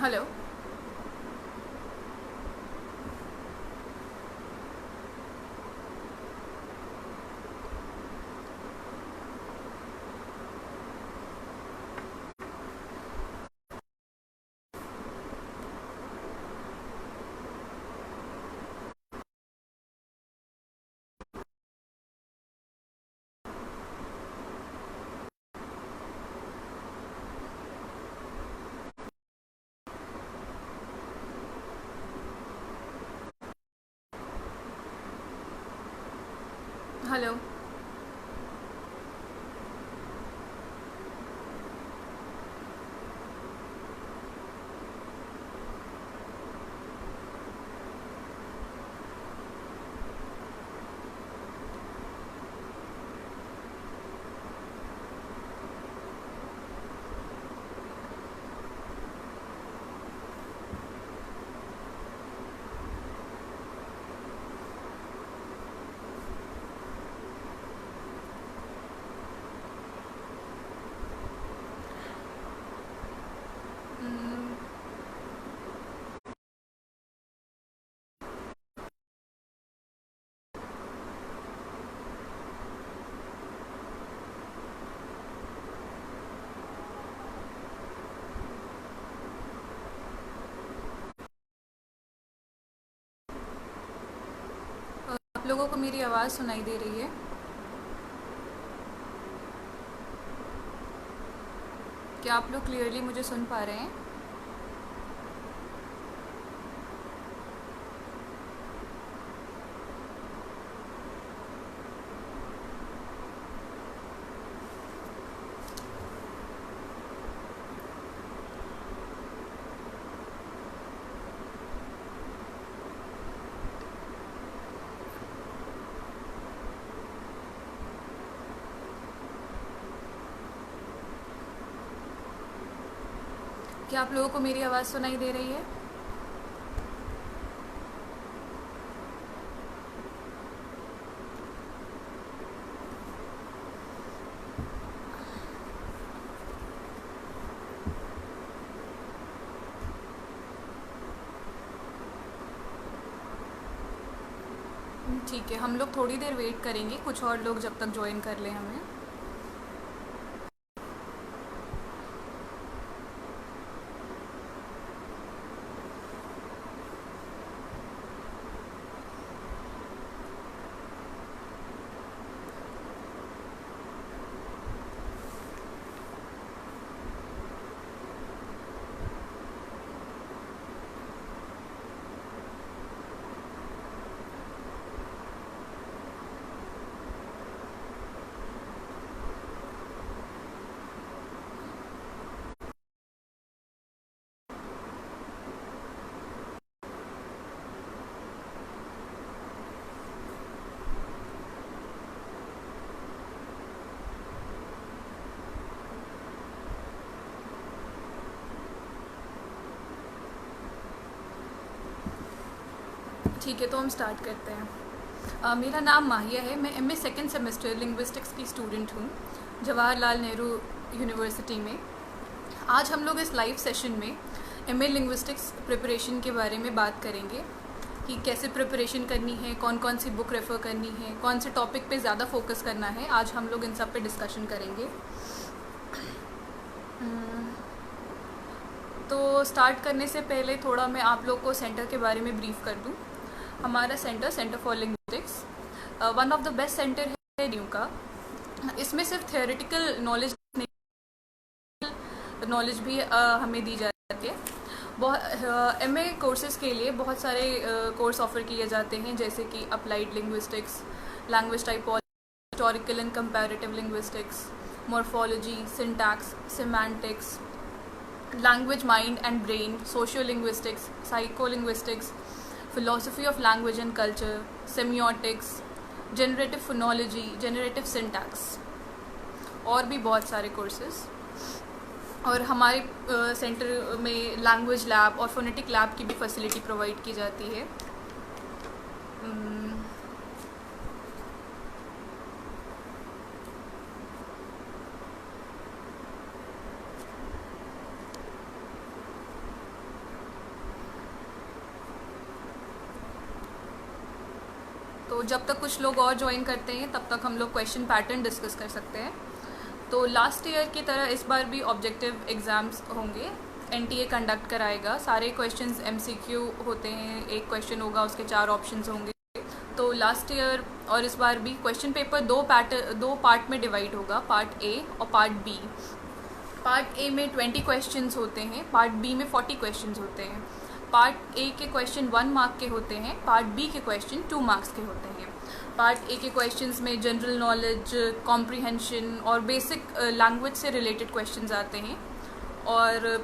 Hello. Hello. आप लोगों को मेरी आवाज़ सुनाई दे रही है? क्या आप लोग क्लियरली मुझे सुन पा रहे हैं? क्या आप लोगों को मेरी आवाज़ सुनाई दे रही है? ठीक है, हम लोग थोड़ी देर वेट करेंगे, कुछ और लोग जब तक ज्वाइन कर लें हमें। ठीक है, तो हम स्टार्ट करते हैं। मेरा नाम माहिया है। मैं एमए सेकेंड सेमेस्टर लिंग्विस्टिक्स की स्टूडेंट हूँ, जवाहरलाल नेहरू यूनिवर्सिटी में। आज हम लोग इस लाइव सेशन में एमए लिंग्विस्टिक्स प्रिपरेशन के बारे में बात करेंगे कि कैसे प्रिपरेशन करनी है, कौन कौन सी बुक रेफ़र करनी है, कौन से टॉपिक पे ज़्यादा फोकस करना है। आज हम लोग इन सब पे डिस्कशन करेंगे। तो स्टार्ट करने से पहले थोड़ा मैं आप लोग को सेंटर के बारे में ब्रीफ कर दूं। हमारा centre for linguistics one of the best centre है न्यू का। इसमें सिर्फ थियोरेटिकल नॉलेज भी हमें दी जाती है। बहुत एमए कोर्सेज़ के लिए बहुत सारे कोर्स ऑफ़र किए जाते हैं, जैसे कि applied linguistics, language typology, historical and comparative linguistics, morphology, syntax, semantics, language mind and brain, sociolinguistics, psycholinguistics, philosophy of language and culture, semiotics, generative phonology, generative syntax, और भी बहुत सारे कोर्सेज। और हमारे सेंटर में लैंग्वेज लैब और phonetic lab की भी फैसिलिटी प्रोवाइड की जाती है। तो जब तक कुछ लोग और ज्वाइन करते हैं तब तक हम लोग क्वेश्चन पैटर्न डिस्कस कर सकते हैं। तो लास्ट ईयर की तरह इस बार भी ऑब्जेक्टिव एग्ज़ाम्स होंगे, एनटीए कंडक्ट कराएगा। सारे क्वेश्चंस एमसीक्यू होते हैं, एक क्वेश्चन होगा उसके 4 ऑप्शंस होंगे। तो लास्ट ईयर और इस बार भी क्वेश्चन पेपर दो पार्ट में डिवाइड होगा, पार्ट ए और पार्ट बी। पार्ट ए में 20 क्वेश्चंस होते हैं, पार्ट बी में 40 क्वेश्चंस होते हैं। पार्ट ए के क्वेश्चन 1 मार्क के होते हैं, पार्ट बी के क्वेश्चन 2 मार्क्स के होते हैं। पार्ट ए के क्वेश्चंस में जनरल नॉलेज, कॉम्प्रिहेंशन और बेसिक लैंग्वेज से रिलेटेड क्वेश्चंस आते हैं, और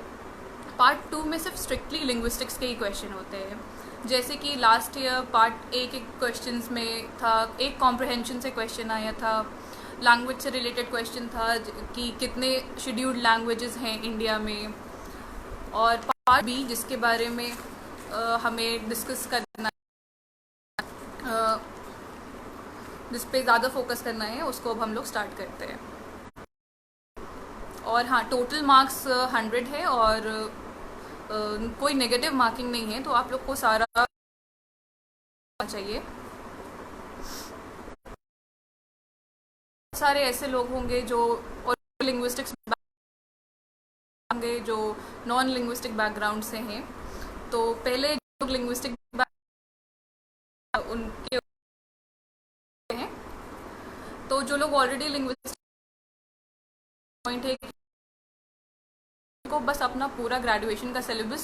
पार्ट 2 में सिर्फ स्ट्रिक्टली लिंग्विस्टिक्स के ही क्वेश्चन होते हैं। जैसे कि लास्ट ईयर पार्ट ए के क्वेश्चंस में था, एक कॉम्प्रिहेंशन से क्वेश्चन आया था, लैंग्वेज से रिलेटेड क्वेश्चन था कि कितने शेड्यूल्ड लैंग्वेजेस हैं इंडिया में, और पार्ट बी जिसके बारे में हमें डिस्कस करना जिस पे ज़्यादा फोकस करना है, उसको अब हम लोग स्टार्ट करते हैं। और हाँ, टोटल मार्क्स 100 है और कोई नेगेटिव मार्किंग नहीं है, तो आप लोग को सारा चाहिए। सारे ऐसे लोग होंगे जो लिंग्विस्टिक्स होंगे, जो नॉन लिंग्विस्टिक बैकग्राउंड से हैं। तो पहले जो लिंग्विस्टिक उनके हैं, तो जो लोग ऑलरेडी लिंग्विस्टिक पॉइंट है को बस अपना पूरा ग्रेजुएशन का सिलेबस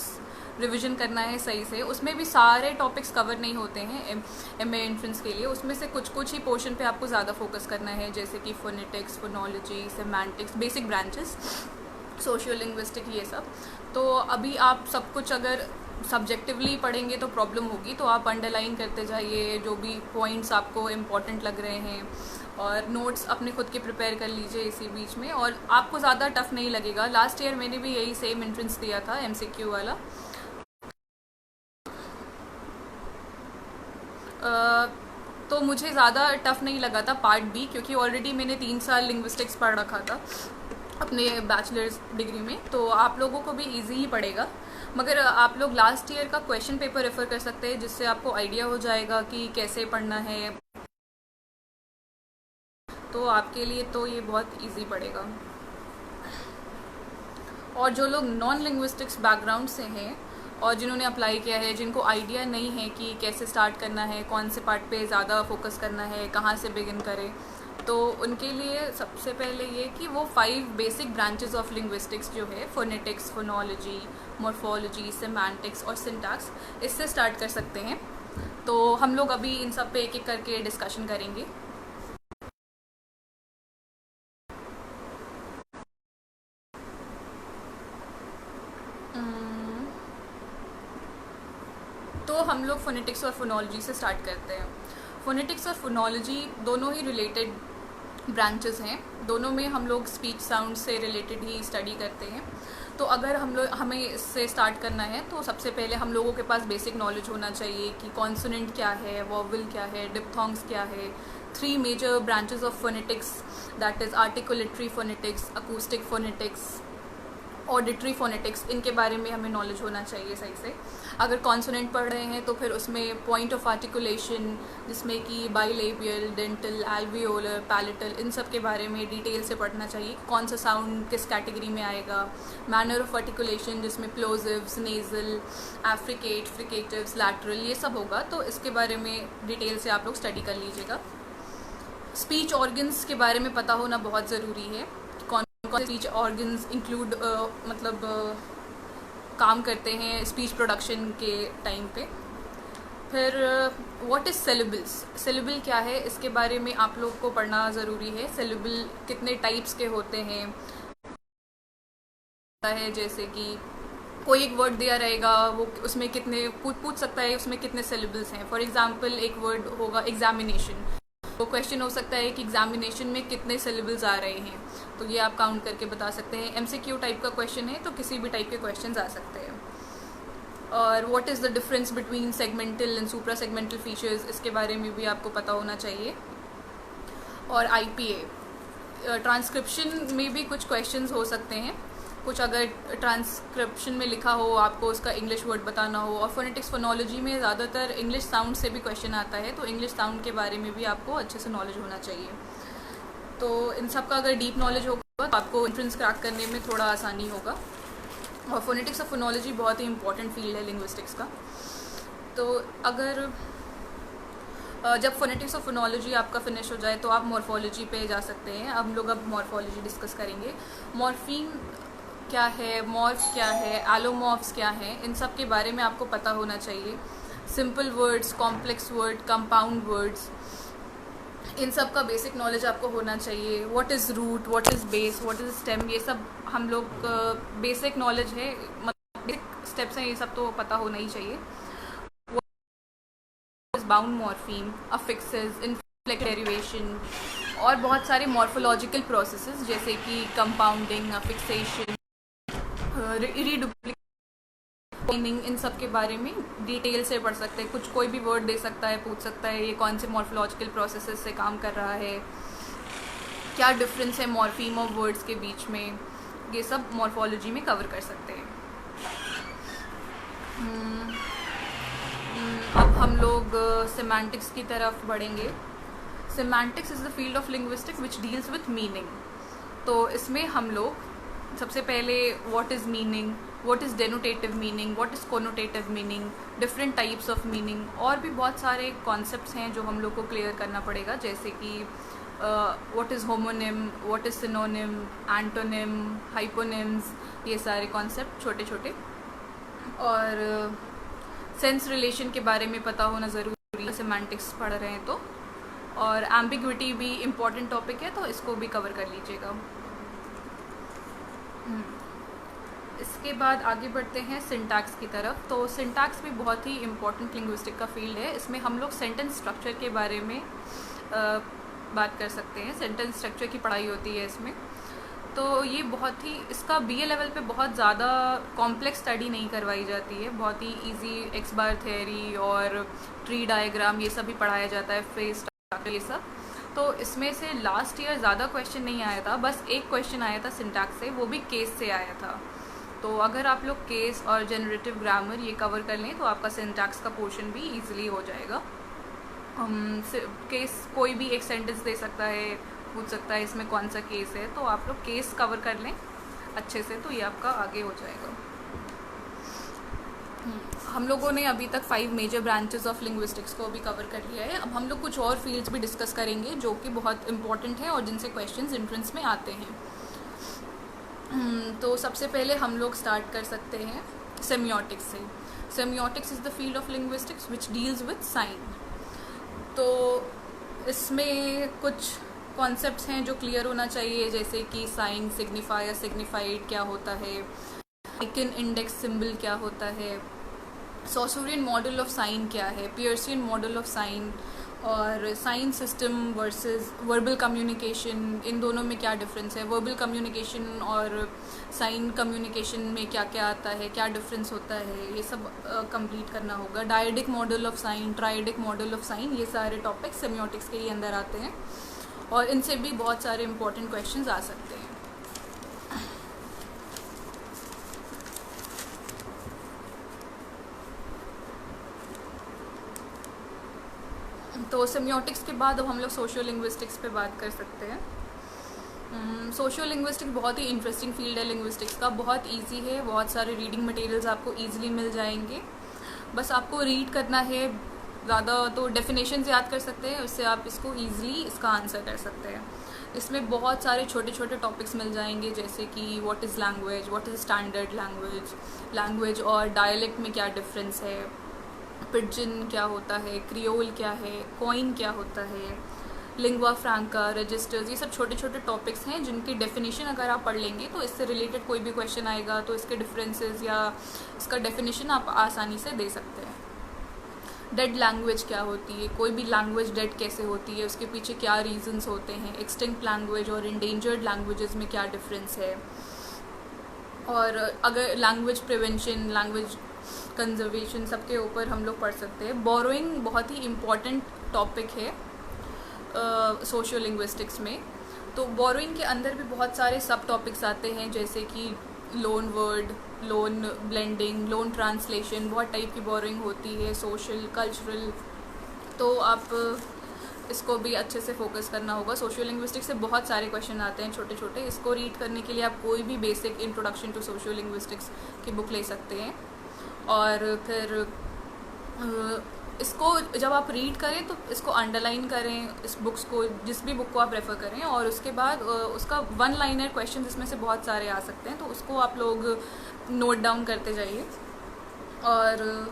रिवीजन करना है सही से। उसमें भी सारे टॉपिक्स कवर नहीं होते हैं एमए एंट्रेंस के लिए, उसमें से कुछ कुछ ही पोर्शन पे आपको ज़्यादा फोकस करना है, जैसे कि phonetics, phonology, semantics, basic branches, socio linguistic, ये सब। तो अभी आप सब कुछ अगर सब्जेक्टिवली पढ़ेंगे तो प्रॉब्लम होगी, तो आप अंडरलाइन करते जाइए जो भी पॉइंट्स आपको इम्पॉर्टेंट लग रहे हैं, और नोट्स अपने खुद के प्रिपेयर कर लीजिए इसी बीच में, और आपको ज़्यादा टफ नहीं लगेगा। लास्ट ईयर मैंने भी यही सेम एंट्रेंस दिया था, एमसीक्यू वाला। तो मुझे ज़्यादा टफ नहीं लगा था पार्ट बी, क्योंकि ऑलरेडी मैंने 3 साल लिंग्विस्टिक्स पढ़ रखा था अपने बैचलर्स डिग्री में, तो आप लोगों को भी इजी ही पड़ेगा। मगर आप लोग लास्ट ईयर का क्वेश्चन पेपर रेफ़र कर सकते हैं, जिससे आपको आइडिया हो जाएगा कि कैसे पढ़ना है, तो आपके लिए तो ये बहुत इजी पड़ेगा। और जो लोग नॉन लिंग्विस्टिक्स बैकग्राउंड से हैं और जिन्होंने अप्लाई किया है, जिनको आइडिया नहीं है कि कैसे स्टार्ट करना है, कौन से पार्ट पे ज़्यादा फोकस करना है, कहाँ से बिगिन करें, तो उनके लिए सबसे पहले ये कि वो 5 बेसिक ब्रांचेस ऑफ लिंग्विस्टिक्स जो है, फोनेटिक्स, फोनोलॉजी, मॉर्फोलॉजी, सेमांटिक्स और सिंटैक्स, इससे स्टार्ट कर सकते हैं। तो हम लोग अभी इन सब पे एक एक करके डिस्कशन करेंगे। तो हम लोग फोनेटिक्स और फोनोलॉजी से स्टार्ट करते हैं। फोनेटिक्स और फोनोलॉजी दोनों ही रिलेटेड ब्रांचेस हैं, दोनों में हम लोग स्पीच साउंड से रिलेटेड ही स्टडी करते हैं। तो अगर हमें इससे स्टार्ट करना है, तो सबसे पहले हम लोगों के पास बेसिक नॉलेज होना चाहिए कि कॉन्सोनेंट क्या है, वॉवल क्या है, डिप्थोंग्स क्या है। 3 major branches of phonetics, that is articulatory phonetics, acoustic phonetics, auditory phonetics, इनके बारे में हमें नॉलेज होना चाहिए सही से। अगर कॉन्सोनेंट पढ़ रहे हैं तो फिर उसमें पॉइंट ऑफ आर्टिकुलेशन, जिसमें कि बाइलेबियल, डेंटल, एल्वियोलर, पैलेटल, इन सब के बारे में डिटेल से पढ़ना चाहिए, कौन सा साउंड किस कैटेगरी में आएगा। मैनर ऑफ आर्टिकुलेशन, जिसमें प्लोजिव्स, नेज़ल, एफ्रिकेट, फ्रिकेटिव्स, लैटरल, ये सब होगा, तो इसके बारे में डिटेल से आप लोग स्टडी कर लीजिएगा। स्पीच ऑर्गन्स के बारे में पता होना बहुत ज़रूरी है, कौन स्पीच ऑर्गन्स इंक्लूड काम करते हैं स्पीच प्रोडक्शन के टाइम पे। फिर व्हाट इज़ सिलेबल्स, सिलेबल क्या है, इसके बारे में आप लोग को पढ़ना ज़रूरी है। सिलेबल कितने टाइप्स के होते हैं, जैसे कि कोई एक वर्ड दिया रहेगा, वो उसमें कितने पूछ सकता है उसमें कितने सिलेबल्स हैं। फॉर एग्जांपल एक वर्ड होगा एग्जामिनेशन, तो क्वेश्चन हो सकता है कि एग्जामिनेशन में कितने सिलेबल्स आ रहे हैं, तो ये आप काउंट करके बता सकते हैं। एमसीक्यू टाइप का क्वेश्चन है तो किसी भी टाइप के क्वेश्चंस आ सकते हैं। और what is the difference between segmental and supra segmental features, इसके बारे में भी आपको पता होना चाहिए। और आईपीए ट्रांसक्रिप्शन में भी कुछ क्वेश्चंस हो सकते हैं, कुछ अगर ट्रांसक्रिप्शन में लिखा हो, आपको उसका इंग्लिश वर्ड बताना हो, और फोनेटिक्स फोनोलॉजी में ज़्यादातर इंग्लिश साउंड से भी क्वेश्चन आता है, तो इंग्लिश साउंड के बारे में भी आपको अच्छे से नॉलेज होना चाहिए। तो इन सब का अगर डीप नॉलेज होगा तो आपको एंट्रेंस क्रैक करने में थोड़ा आसानी होगा। और फोनेटिक्स और फोनोलॉजी बहुत ही इंपॉर्टेंट फील्ड है लिंग्विस्टिक्स का। तो अगर जब फोनेटिक्स और फोनोलॉजी आपका फिनिश हो जाए तो आप मॉर्फोलॉजी पे जा सकते हैं। हम लोग अब मॉर्फोलॉजी डिस्कस करेंगे। मॉर्फीम क्या है, मॉर्फ क्या है, एलोमॉर्फ्स क्या हैं, इन सब के बारे में आपको पता होना चाहिए। Simple words, complex word, compound words, इन सब का बेसिक नॉलेज आपको होना चाहिए। What is root, what is base, what is stem, ये सब हम लोग बेसिक नॉलेज है, मतलब बेसिक स्टेप्स हैं, ये सब तो पता होना ही चाहिए। बाउंड मॉर्फीम, अफिक्सेस, इनफ्लेक्ट डेरिवेशन, और बहुत सारे मॉर्फोलॉजिकल प्रोसेसेस जैसे कि कंपाउंडिंग, अफिक्सेशन, रीडुप्लिकेशन, इन सब के बारे में डिटेल से पढ़ सकते हैं। कुछ कोई भी वर्ड दे सकता है, पूछ सकता है ये कौन से मॉर्फोलॉजिकल प्रोसेसेस से काम कर रहा है, क्या डिफरेंस है मॉर्फीम और वर्ड्स के बीच में, ये सब मॉर्फोलॉजी में कवर कर सकते हैं। अब हम लोग सेमांटिक्स की तरफ बढ़ेंगे। Semantics is the field of linguistics which deals with meaning. तो इसमें हम लोग सबसे पहले what is meaning, what is denotative meaning, what is connotative meaning, different types of meaning, और भी बहुत सारे कॉन्सेप्ट्स हैं जो हम लोग को क्लियर करना पड़ेगा, जैसे कि what is homonym, what is synonym, antonym, hyponyms, ये सारे कॉन्सेप्ट छोटे छोटे। और सेंस रिलेशन के बारे में पता होना ज़रूरी है सेमांटिक्स पढ़ रहे हैं तो। और एम्बिग्विटी भी इम्पॉर्टेंट टॉपिक है, तो इसको भी कवर कर लीजिएगा। इसके बाद आगे बढ़ते हैं सिंटैक्स की तरफ। तो सिंटैक्स भी बहुत ही इम्पॉर्टेंट लिंग्विस्टिक का फील्ड है। इसमें हम लोग सेंटेंस स्ट्रक्चर के बारे में बात कर सकते हैं। सेंटेंस स्ट्रक्चर की पढ़ाई होती है इसमें। तो ये बहुत ही, इसका बीए लेवल पे बहुत ज़्यादा कॉम्प्लेक्स स्टडी नहीं करवाई जाती है, बहुत ही इजी एक्स बार थ्योरी और ट्री डायग्राम ये सब भी पढ़ाया जाता है, फ्रेज स्ट्रक्चर ये सब। तो इसमें से लास्ट ईयर ज़्यादा क्वेश्चन नहीं आया था, बस एक क्वेश्चन आया था सिंटैक्स से, वो भी केस से आया था। तो अगर आप लोग केस और जनरेटिव ग्रामर ये कवर कर लें तो आपका सिंटैक्स का पोर्शन भी ईजिली हो जाएगा। केस कोई भी एक सेंटेंस दे सकता है, पूछ सकता है इसमें कौन सा केस है, तो आप लोग केस कवर कर लें अच्छे से तो ये आपका आगे हो जाएगा। हम लोगों ने अभी तक 5 मेजर ब्रांचेस ऑफ लिंग्विस्टिक्स को भी कवर कर लिया है। अब हम लोग कुछ और फील्ड्स भी डिस्कस करेंगे जो कि बहुत इंपॉर्टेंट हैं और जिनसे क्वेश्चंस एंट्रेंस में आते हैं। तो सबसे पहले हम लोग स्टार्ट कर सकते हैं सेमियोटिक्स से। Semiotics is the field of linguistics which deals with sign. तो इसमें कुछ कॉन्सेप्ट्स हैं जो क्लियर होना चाहिए, जैसे कि साइन, सिग्निफायर, सिग्निफाइड क्या होता है, आइकन, इंडेक्स, सिंबल क्या होता है, सॉसोरियन मॉडल ऑफ साइन क्या है, पियर्सियन मॉडल ऑफ साइन, और sign system versus verbal communication, इन दोनों में क्या डिफरेंस है, वर्बल कम्युनिकेशन और साइन कम्युनिकेशन में क्या क्या आता है, क्या डिफरेंस होता है, ये सब कंप्लीट करना होगा। Dyadic model of sign, triadic model of sign, ये सारे टॉपिक सेमियोटिक्स के ही अंदर आते हैं और इनसे भी बहुत सारे इंपॉर्टेंट क्वेश्चंस आ सकते हैं। तो सेमियोटिक्स के बाद अब हम लोग सोशियो लिंग्विस्टिक्स पे बात कर सकते हैं। सोशियो लिंग्विस्टिक्स बहुत ही इंटरेस्टिंग फील्ड है लिंग्विस्टिक्स का, बहुत इजी है, बहुत सारे रीडिंग मटेरियल्स आपको इजीली मिल जाएंगे, बस आपको रीड करना है। ज़्यादा तो डेफिनेशंस याद कर सकते हैं, उससे आप इसको ईजिली इसका आंसर कर सकते हैं। इसमें बहुत सारे छोटे छोटे टॉपिक्स मिल जाएंगे, जैसे कि what is language, what is standard language, language और डायलेक्ट में क्या डिफरेंस है, पिजन क्या होता है, क्रियोल क्या है, कॉइन क्या होता है, लिंग्वा फ्रैंका, रजिस्टर्स, ये सब छोटे छोटे टॉपिक्स हैं जिनकी डेफिनेशन अगर आप पढ़ लेंगे तो इससे रिलेटेड कोई भी क्वेश्चन आएगा तो इसके डिफरेंसेस या इसका डेफिनेशन आप आसानी से दे सकते हैं। डेड लैंग्वेज क्या होती है, कोई भी लैंग्वेज डेड कैसे होती है, उसके पीछे क्या रीजंस होते हैं, एक्सटिंक्ट लैंग्वेज और इंडेंजर्ड लैंग्वेजेस में क्या डिफरेंस है, और अगर लैंग्वेज प्रिवेंशन, लैंग्वेज कंजर्वेशन, सबके ऊपर हम लोग पढ़ सकते हैं। बोरोइंग बहुत ही इम्पॉर्टेंट टॉपिक है सोशियो लिंग्विस्टिक्स में। तो बोरोइंग के अंदर भी बहुत सारे सब टॉपिक्स आते हैं, जैसे कि loan word, loan blending, loan translation, बहुत टाइप की बोरिंग होती है, सोशल, कल्चरल। तो आप इसको भी अच्छे से फोकस करना होगा। सोशियो लिंग्विस्टिक्स से बहुत सारे क्वेश्चन आते हैं छोटे छोटे। इसको रीड करने के लिए आप कोई भी basic introduction to sociolinguistics की बुक ले सकते हैं। और फिर इसको जब आप रीड करें तो इसको अंडरलाइन करें, इस बुक्स को, जिस भी बुक को आप रेफ़र करें, और उसके बाद उसका वन लाइनर क्वेश्चन इसमें से बहुत सारे आ सकते हैं, तो उसको आप लोग नोट डाउन करते जाइए। और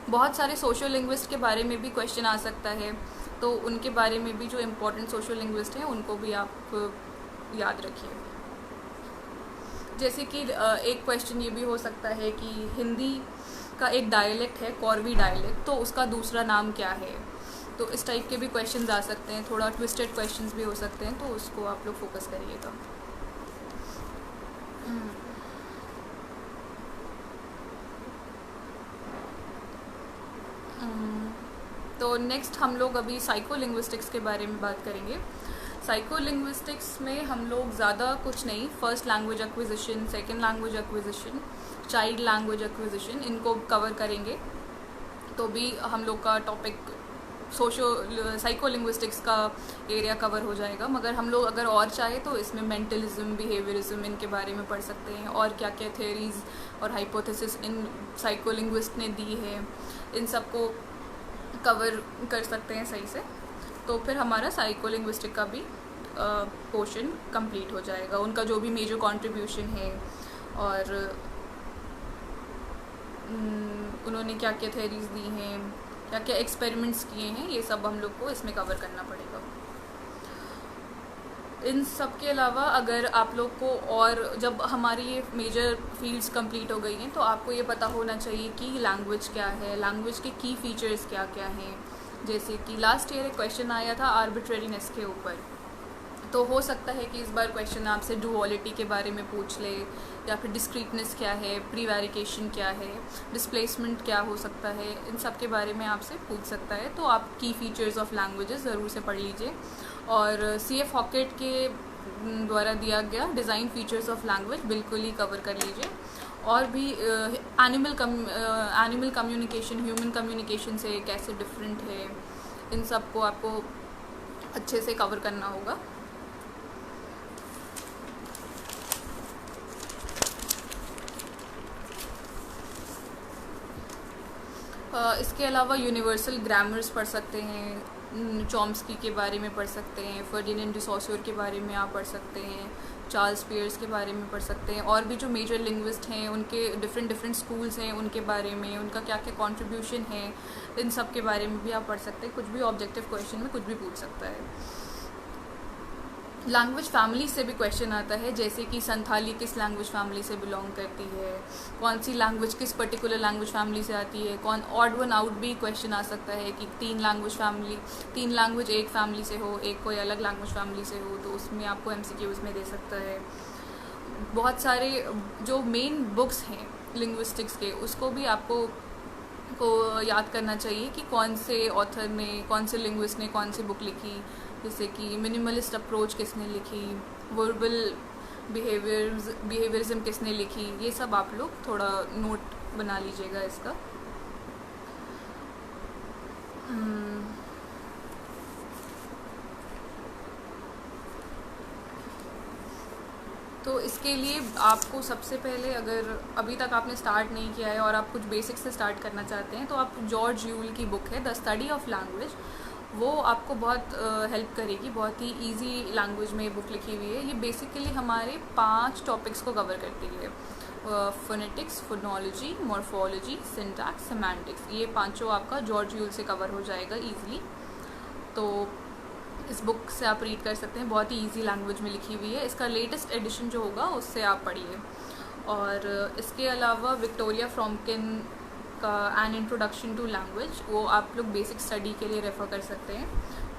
बहुत सारे सोशियो लिंग्विस्ट के बारे में भी क्वेश्चन आ सकता है, तो उनके बारे में भी जो इम्पोर्टेंट सोशियो लिंग्विस्ट हैं उनको भी आप याद रखिए। जैसे कि एक क्वेश्चन ये भी हो सकता है कि हिंदी का एक डायलेक्ट है, कौरवी डायलेक्ट, तो उसका दूसरा नाम क्या है। तो इस टाइप के भी क्वेश्चंस आ सकते हैं, थोड़ा ट्विस्टेड क्वेश्चंस भी हो सकते हैं, तो उसको आप लोग फोकस करिएगा। तो नेक्स्ट हम लोग अभी साइको लिंग्विस्टिक्स के बारे में बात करेंगे। साइको लिंग्विस्टिक्स में हम लोग ज़्यादा कुछ नहीं, first language acquisition, second language acquisition, child language acquisition, इनको कवर करेंगे। तो भी हम लोग का टॉपिक साइको लिंग्विस्टिक्स का एरिया कवर हो जाएगा। मगर हम लोग अगर और चाहे तो इसमें मेंटलिज्म, बिहेवियरिज्म, इनके बारे में पढ़ सकते हैं, और क्या क्या थेरीज और हाइपोथेसिस इन साइको लिंग्विस्ट ने दी है, इन सबको कवर कर सकते हैं सही से। तो फिर हमारा साइको लिंग्विस्टिक का भी पोर्शन कंप्लीट हो जाएगा, उनका जो भी मेजर कंट्रीब्यूशन है, और उन्होंने क्या क्या थेरीज दी हैं, क्या क्या एक्सपेरिमेंट्स किए हैं, ये सब हम लोग को इसमें कवर करना पड़ेगा। इन सब के अलावा अगर आप लोग को, और जब हमारी ये मेजर फील्ड्स कंप्लीट हो गई हैं, तो आपको ये पता होना चाहिए कि लैंग्वेज क्या है, लैंग्वेज के की फीचर्स क्या क्या हैं। जैसे कि लास्ट ईयर एक क्वेश्चन आया था आर्बिट्रेरीनेस के ऊपर, तो हो सकता है कि इस बार क्वेश्चन आपसे डुअलिटी के बारे में पूछ ले, या फिर डिस्क्रीटनेस क्या है, प्रीवैरिकेशन क्या है, डिस्प्लेसमेंट क्या हो सकता है, इन सब के बारे में आपसे पूछ सकता है। तो आप की फीचर्स ऑफ लैंग्वेजेस ज़रूर से पढ़ लीजिए। और CF हॉकेट के द्वारा दिया गया डिज़ाइन फीचर्स ऑफ लैंग्वेज बिल्कुल ही कवर कर लीजिए। और भी एनिमल कम्युनिकेशन ह्यूमन कम्युनिकेशन से कैसे डिफरेंट है, इन सब को आपको अच्छे से कवर करना होगा। इसके अलावा यूनिवर्सल ग्रामर्स पढ़ सकते हैं, चॉम्स्की के बारे में पढ़ सकते हैं, फर्डिनेंड डी सॉसर के बारे में आप पढ़ सकते हैं, चार्ल्स पियर्स के बारे में पढ़ सकते हैं, और भी जो मेजर लिंग्विस्ट हैं उनके डिफरेंट स्कूल्स हैं, उनके बारे में, उनका क्या क्या कंट्रीब्यूशन है, इन सब के बारे में भी आप पढ़ सकते हैं। कुछ भी ऑब्जेक्टिव क्वेश्चन में कुछ भी पूछ सकता है। लैंग्वेज फैमिली से भी क्वेश्चन आता है, जैसे कि संथाली किस लैंग्वेज फैमिली से बिलोंग करती है, कौन सी लैंग्वेज किस पर्टिकुलर लैंग्वेज फैमिली से आती है, कौन ऑड वन आउट भी क्वेश्चन आ सकता है कि तीन लैंग्वेज एक फैमिली से हो, एक कोई अलग लैंग्वेज फैमिली से हो, तो उसमें आपको MCQs में दे सकता है। बहुत सारे जो मेन बुक्स हैं लिंग्विस्टिक्स के, उसको भी आपको याद करना चाहिए कि कौन से ऑथर ने, कौन से लिंग्विस्ट ने कौन सी बुक लिखी। जैसे कि मिनिमलिस्ट अप्रोच किसने लिखी, वर्बल बिहेवियरिज्म किसने लिखी, ये सब आप लोग थोड़ा नोट बना लीजिएगा इसका। तो इसके लिए आपको सबसे पहले, अगर अभी तक आपने स्टार्ट नहीं किया है और आप कुछ बेसिक से स्टार्ट करना चाहते हैं, तो आप जॉर्ज यूल की बुक है द स्टडी ऑफ लैंग्वेज, वो आपको बहुत हेल्प करेगी। बहुत ही इजी लैंग्वेज में ये बुक लिखी हुई है। ये बेसिकली हमारे 5 टॉपिक्स को कवर करती है, phonetics, phonology, morphology, syntax, semantics. ये पांचों आपका जॉर्ज यूल से कवर हो जाएगा ईजिली। तो इस बुक से आप रीड कर सकते हैं, बहुत ही ईजी लैंग्वेज में लिखी हुई है। इसका लेटेस्ट एडिशन जो होगा उससे आप पढ़िए। और इसके अलावा विक्टोरिया फ्रॉम्पकिन का एन इंट्रोडक्शन टू लैंग्वेज, वो आप लोग बेसिक स्टडी के लिए रेफ़र कर सकते हैं,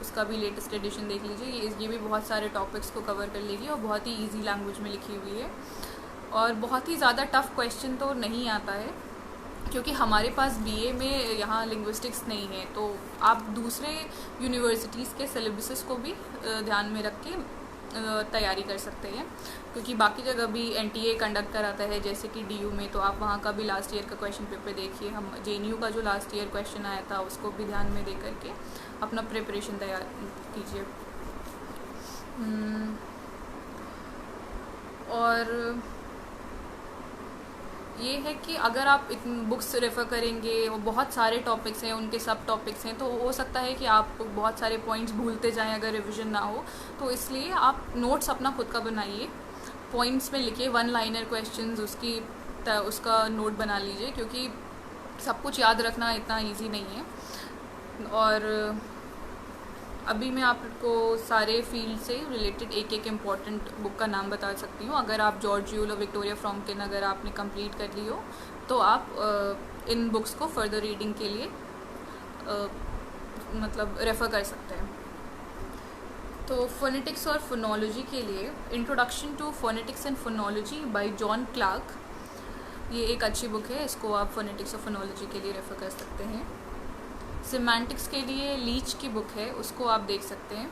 उसका भी लेटेस्ट एडिशन देख लीजिए। ये भी बहुत सारे टॉपिक्स को कवर कर लेगी और बहुत ही ईजी लैंग्वेज में लिखी हुई है। और बहुत ही ज़्यादा टफ़ क्वेश्चन तो नहीं आता है, क्योंकि हमारे पास BA में यहाँ लिंग्विस्टिक्स नहीं है। तो आप दूसरे यूनिवर्सिटीज़ के सिलेबसेस को भी ध्यान में रख के तैयारी कर सकते हैं, क्योंकि बाकी जगह भी एनटीए कंडक्ट कराता है जैसे कि डीयू में, तो आप वहाँ का भी लास्ट ईयर का क्वेश्चन पेपर देखिए। हम जेएनयू का जो लास्ट ईयर क्वेश्चन आया था उसको भी ध्यान में दे करके अपना प्रिपरेशन तैयार कीजिए। और ये है कि अगर आप बुक्स रेफ़र करेंगे और बहुत सारे टॉपिक्स हैं, उनके सब टॉपिक्स हैं, तो हो सकता है कि आप बहुत सारे पॉइंट्स भूलते जाएं अगर रिवीजन ना हो। तो इसलिए आप नोट्स अपना खुद का बनाइए, पॉइंट्स में लिखिए, वन लाइनर क्वेश्चंस उसका नोट बना लीजिए, क्योंकि सब कुछ याद रखना इतना ईजी नहीं है। और अभी मैं आपको सारे फील्ड से रिलेटेड एक एक इम्पॉर्टेंट बुक का नाम बता सकती हूँ। अगर आप जॉर्ज यूल और विक्टोरिया फ्रॉम्पकिन अगर आपने कंप्लीट कर ली हो तो आप इन बुक्स को फर्दर रीडिंग के लिए मतलब रेफ़र कर सकते हैं। तो फोनेटिक्स और फोनोलॉजी के लिए introduction to phonetics and phonology by John Clark, ये एक अच्छी बुक है, इसको आप फोनेटिक्स और फोनोलॉजी के लिए रेफ़र कर सकते हैं। सिमेंटिक्स के लिए लीच की बुक है, उसको आप देख सकते हैं।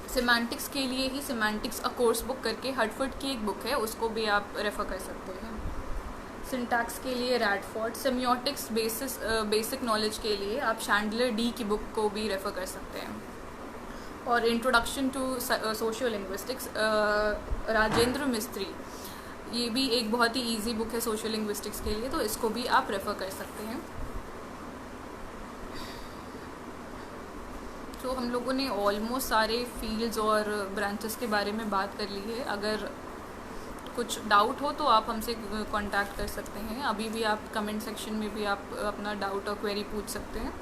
सिमेंटिक्स के लिए ही सिमेंटिक्स अ कोर्स बुक करके हटफोर्ड की एक बुक है, उसको भी आप रेफ़र कर सकते हैं। सिंटैक्स के लिए रैडफोर्ड। सेमियोटिक्स बेसिक नॉलेज के लिए आप शैंडलर डी की बुक को भी रेफ़र कर सकते हैं। और introduction to sociolinguistics Rajendra Mistry, ये भी एक बहुत ही ईजी बुक है सोशियो लिंग्विस्टिक्स के लिए, तो इसको भी आप रेफ़र कर सकते हैं। तो हम लोगों ने ऑलमोस्ट सारे फील्ड्स और ब्रांचेस के बारे में बात कर ली है। अगर कुछ डाउट हो तो आप हमसे कांटेक्ट कर सकते हैं। अभी भी आप कमेंट सेक्शन में भी आप अपना डाउट और क्वेरी पूछ सकते हैं।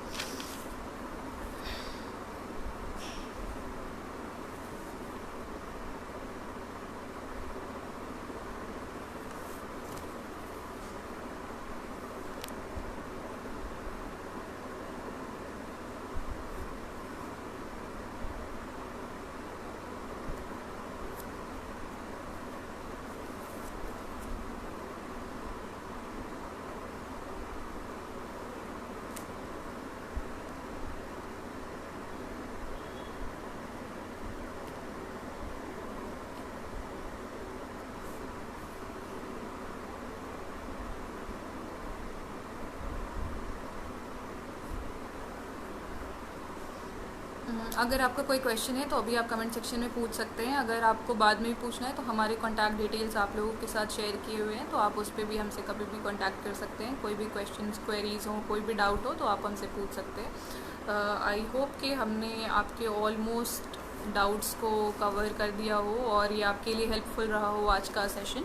अगर आपका कोई क्वेश्चन है तो अभी आप कमेंट सेक्शन में पूछ सकते हैं। अगर आपको बाद में भी पूछना है तो हमारे कॉन्टैक्ट डिटेल्स आप लोगों के साथ शेयर किए हुए हैं, तो आप उस पर भी हमसे कभी भी कॉन्टैक्ट कर सकते हैं। कोई भी क्वेश्चंस क्वेरीज हो, कोई भी डाउट हो तो आप हमसे पूछ सकते हैं। आई होप कि हमने आपके ऑलमोस्ट डाउट्स को कवर कर दिया हो और ये आपके लिए हेल्पफुल रहा हो आज का सेशन।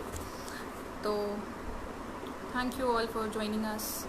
तो thank you all for joining us.